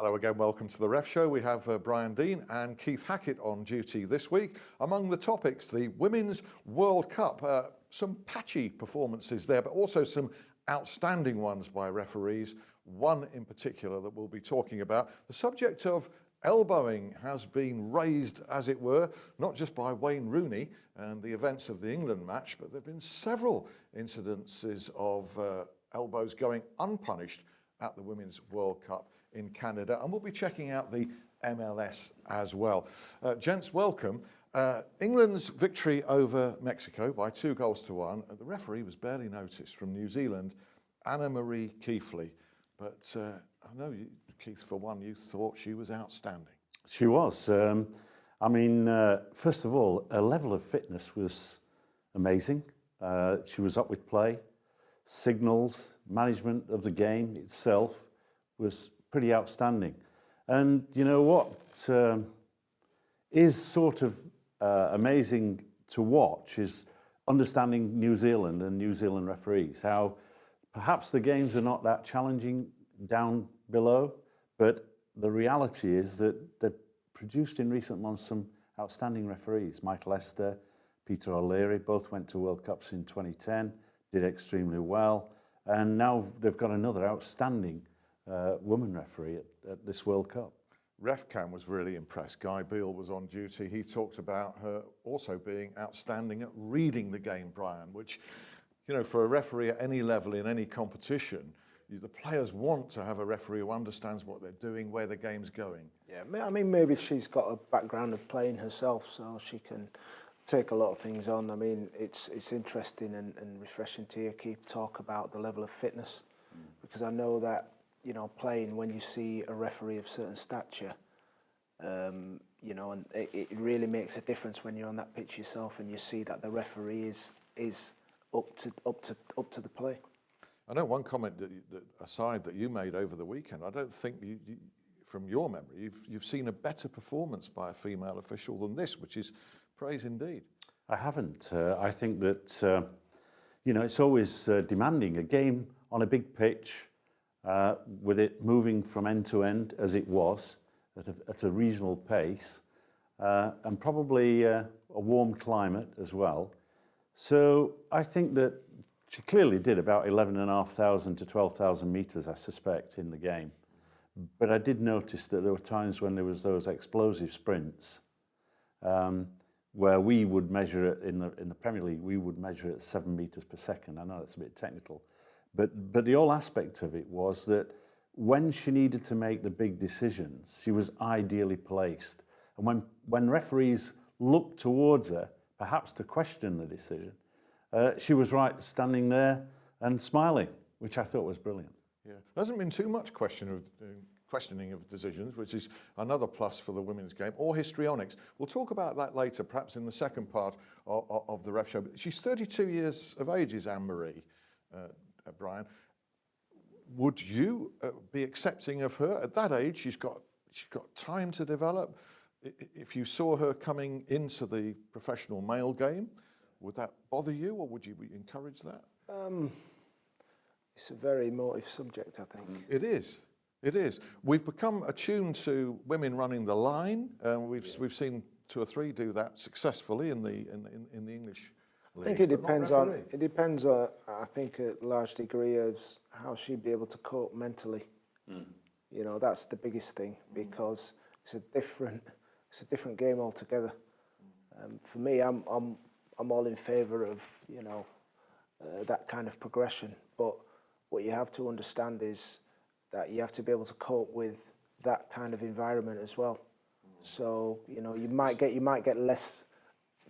Hello again, welcome to the Ref Show. We have Brian Deane and Keith Hackett on duty this week. Among the topics, the Women's World Cup. Some patchy performances there, but also some outstanding ones by referees. One in particular that we'll be talking about. The subject of elbowing has been raised, as it were, not just by Wayne Rooney and the events of the England match, but there have been several incidences of elbows going unpunished at the Women's World Cup in Canada, and we'll be checking out the MLS as well. Gents, welcome. England's victory over Mexico by 2-1. The referee was barely noticed from New Zealand, Anna-Marie Keighley. But I know, Keith, for one, you thought she was outstanding. She was. First of all, her level of fitness was amazing. She was up with play. Signals, management of the game itself was pretty outstanding. And you know what is sort of amazing to watch is understanding New Zealand and New Zealand referees, how perhaps the games are not that challenging down below, but the reality is that they've produced in recent months some outstanding referees. Michael Esther, Peter O'Leary, both went to World Cups in 2010, did extremely well, and now they've got another outstanding woman referee at this World Cup. RefCam was really impressed. Guy Beale was on duty. He talked about her also being outstanding at reading the game, Brian, which, you know, for a referee at any level in any competition, the players want to have a referee who understands what they're doing, where the game's going. Yeah, I mean, maybe she's got a background of playing herself, so she can take a lot of things on. I mean, it's interesting and refreshing to hear Keith talk about the level of fitness, because I know that, you know, playing, when you see a referee of certain stature, you know, and it really makes a difference when you're on that pitch yourself and you see that the referee is up to the play. I know one comment that you made over the weekend. I don't think you from your memory, you've seen a better performance by a female official than this, which is praise indeed. I haven't. I think that you know, it's always demanding. A game on a big pitch, with it moving from end to end as it was at a reasonable pace, and probably a warm climate as well. So I think that she clearly did about 11,500 to 12,000 metres, I suspect, in the game. But I did notice that there were times when there was those explosive sprints, where we would measure it in the Premier League. We would measure it at 7 metres per second. I know that's a bit technical, but the whole aspect of it was that when she needed to make the big decisions, she was ideally placed. And when referees looked towards her, perhaps to question the decision, she was right standing there and smiling, which I thought was brilliant. Yeah, there hasn't been too much questioning of decisions, which is another plus for the women's game, or histrionics. We'll talk about that later, perhaps in the second part of the Ref Show. But she's 32 years of age, is Anne-Marie, Brian. Would you be accepting of her at that age? She's got time to develop. If you saw her coming into the professional male game, would that bother you, or would you encourage that? It's a very emotive subject, I think. It is. It is. We've become attuned to women running the line. We've seen 2 or 3 do that successfully in the English leagues. I think it depends on I think a large degree of how she'd be able to cope mentally. You know, that's the biggest thing, because it's a different game altogether. For me, I'm all in favour of, you know, that kind of progression. But what you have to understand is that you have to be able to cope with that kind of environment as well. So, you know, you might get less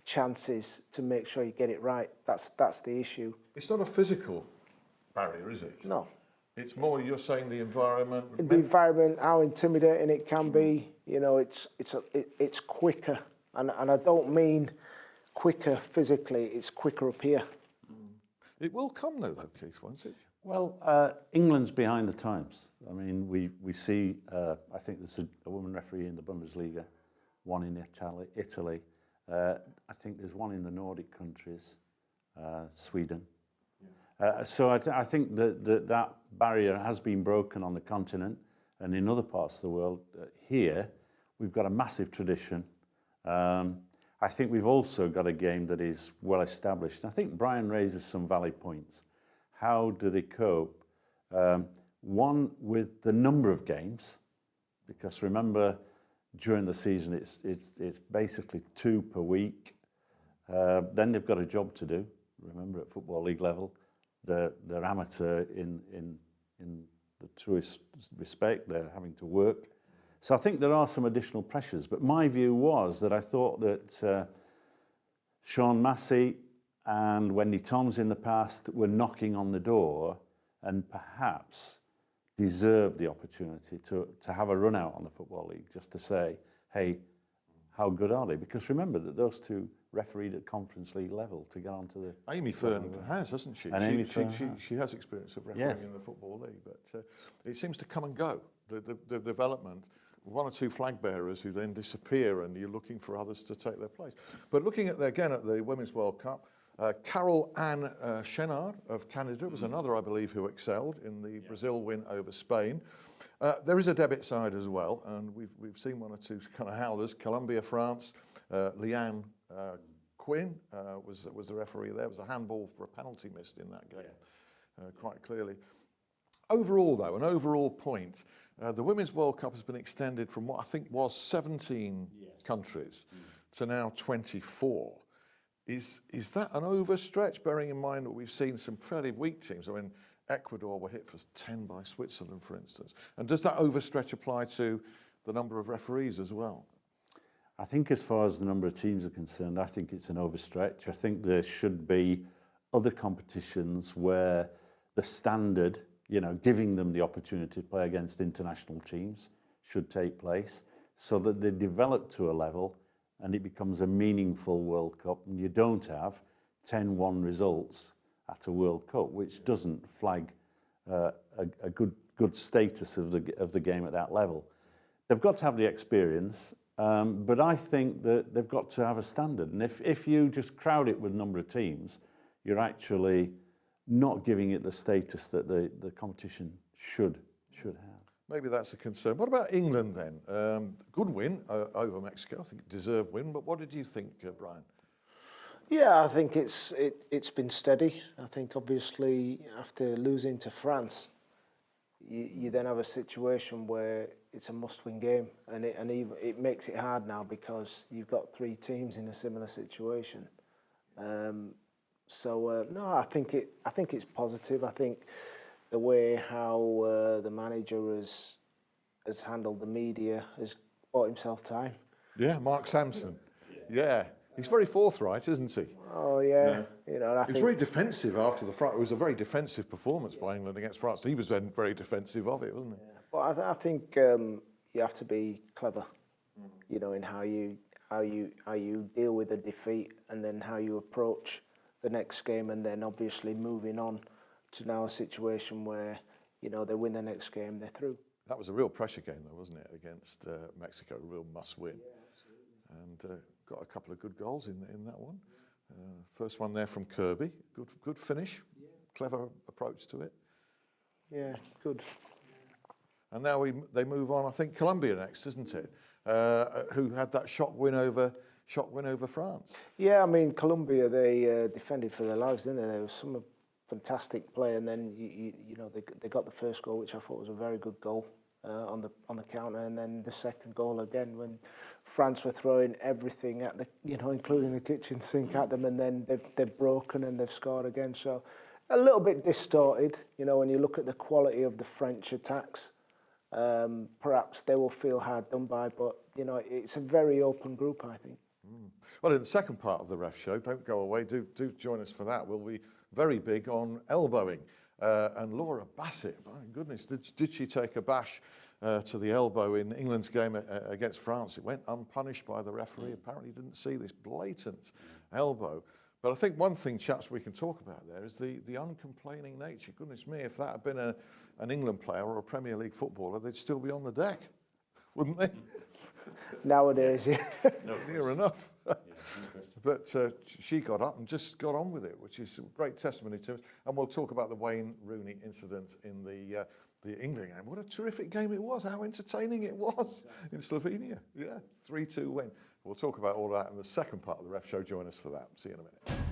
chances to make sure you get it right. That's the issue. It's not a physical barrier, is it? No. It's more, you're saying, the environment. The environment, how intimidating it can be. You know, it's quicker, and I don't mean quicker physically. It's quicker up here. It will come though, Keith, won't it? Well, England's behind the times. I mean, we see. I think there's a woman referee in the Bundesliga, one in Italy. I think there's one in the Nordic countries, Sweden. So I think that barrier has been broken on the continent. and in other parts of the world. Here, we've got a massive tradition. I think we've also got a game that is well established. And I think Brian raises some valid points. How do they cope? One, with the number of games, because remember, during the season, it's basically 2 per week. Then they've got a job to do. Remember, at Football League level, they're amateur in the truest respect. They're having to work. So I think there are some additional pressures. But my view was that I thought that Sean Massey and Wendy Toms in the past were knocking on the door and perhaps deserved the opportunity to have a run out on the Football League, just to say, hey, how good are they? Because remember that those two refereed at Conference League level to get onto the... Amy Fern has, hasn't she? And she has experience of refereeing in the Football League, but it seems to come and go, the development. 1 or 2 flag bearers who then disappear, and you're looking for others to take their place. But looking at again at the Women's World Cup, Carol Ann Chenard of Canada was another, I believe, who excelled in the Brazil win over Spain. There is a debit side as well, and we've seen 1 or 2 kind of howlers. Colombia, France, Leanne Quinn was the referee there. It was a handball for a penalty missed in that game, quite clearly. Overall, though, an overall point, the Women's World Cup has been extended from what I think was 17 countries to now 24. Is that an overstretch, bearing in mind that we've seen some fairly weak teams? I mean, Ecuador were hit for 10 by Switzerland, for instance. And does that overstretch apply to the number of referees as well? I think as far as the number of teams are concerned, I think it's an overstretch. I think there should be other competitions where the standard, giving them the opportunity to play against international teams should take place so that they develop to a level and it becomes a meaningful World Cup, and you don't have 10-1 results at a World Cup, which doesn't flag a good status of the game at that level. They've got to have the experience, but I think that they've got to have a standard. And if you just crowd it with a number of teams, you're actually not giving it the status that the competition should have. Maybe that's a concern. What about England then? Good win over Mexico. I think deserved win. But what did you think, Brian? Yeah, I think it's been steady. I think obviously after losing to France, you then have a situation where it's a must-win game, and it makes it hard now because you've got 3 teams in a similar situation. No, I think it's positive. I think the way how the manager has handled the media has bought himself time. Yeah, Mark Sampson. Yeah. He's very forthright, isn't he? Oh, yeah. He was very defensive after the France. It was a very defensive performance by England against France. He was then very defensive of it, wasn't he? Yeah. But I think you have to be clever, in how you deal with a defeat, and then how you approach the next game, and then obviously moving on to now a situation where they win the next game, they're through. That was a real pressure game, though, wasn't it, against Mexico? A real must-win. Yeah, and got a couple of good goals in that one. First one there from Kirby. Good finish. Yeah. Clever approach to it. Yeah, good. And now they move on. I think Colombia next, isn't it? Who had that shock win over France? Yeah, I mean Colombia. They defended for their lives, didn't they? There was some fantastic play, and then they got the first goal, which I thought was a very good goal on the counter, and then the second goal again when France were throwing everything at including the kitchen sink at them, and then they've broken and they've scored again. So a little bit distorted, when you look at the quality of the French attacks. Perhaps they will feel hard done by, but it's a very open group, I think. Well, in the second part of the ref show, don't go away. Do join us for that. We'll be very big on elbowing. And Laura Bassett, my goodness, did she take a bash to the elbow in England's game against France? It went unpunished by the referee. Apparently didn't see this blatant elbow. But I think one thing, chaps, we can talk about there is the uncomplaining nature. Goodness me, if that had been an England player or a Premier League footballer, they'd still be on the deck, wouldn't they? Nowadays, yeah. Near enough. But she got up and just got on with it, which is a great testimony to us. And we'll talk about the Wayne Rooney incident in the England game. What a terrific game it was, how entertaining it was in Slovenia. Yeah, 3-2 win. We'll talk about all that in the second part of the Ref Show. Join us for that. See you in a minute.